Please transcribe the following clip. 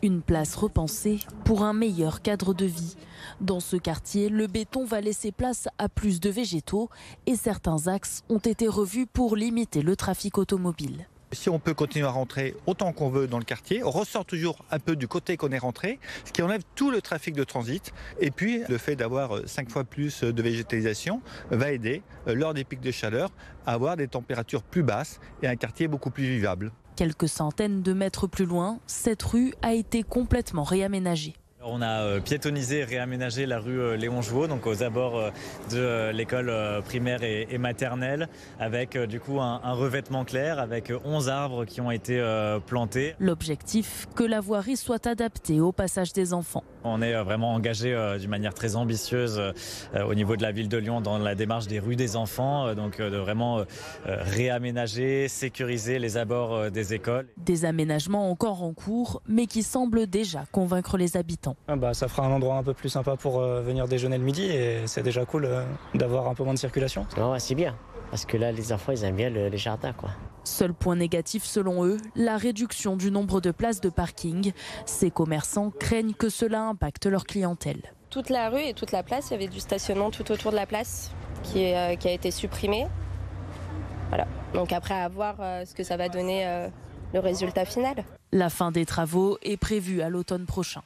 Une place repensée pour un meilleur cadre de vie. Dans ce quartier, le béton va laisser place à plus de végétaux et certains axes ont été revus pour limiter le trafic automobile. Si on peut continuer à rentrer autant qu'on veut dans le quartier, on ressort toujours un peu du côté qu'on est rentré, ce qui enlève tout le trafic de transit. Et puis le fait d'avoir 5 fois plus de végétalisation va aider, lors des pics de chaleur, à avoir des températures plus basses et un quartier beaucoup plus vivable. Quelques centaines de mètres plus loin, cette rue a été complètement réaménagée. On a piétonnisé et réaménagé la rue Léon Jouot, donc aux abords de l'école primaire et maternelle, avec du coup un revêtement clair, avec 11 arbres qui ont été plantés. L'objectif, que la voirie soit adaptée au passage des enfants. On est vraiment engagé d'une manière très ambitieuse au niveau de la ville de Lyon dans la démarche des rues des enfants, donc de vraiment réaménager, sécuriser les abords des écoles. Des aménagements encore en cours, mais qui semblent déjà convaincre les habitants. Ça fera un endroit un peu plus sympa pour venir déjeuner le midi et c'est déjà cool d'avoir un peu moins de circulation. C'est bien, parce que là les enfants ils aiment bien les jardins quoi. Seul point négatif selon eux, la réduction du nombre de places de parking. Ces commerçants craignent que cela impacte leur clientèle. Toute la rue et toute la place, il y avait du stationnement tout autour de la place qui a été supprimé. Voilà. Donc après à voir ce que ça va donner le résultat final. La fin des travaux est prévue à l'automne prochain.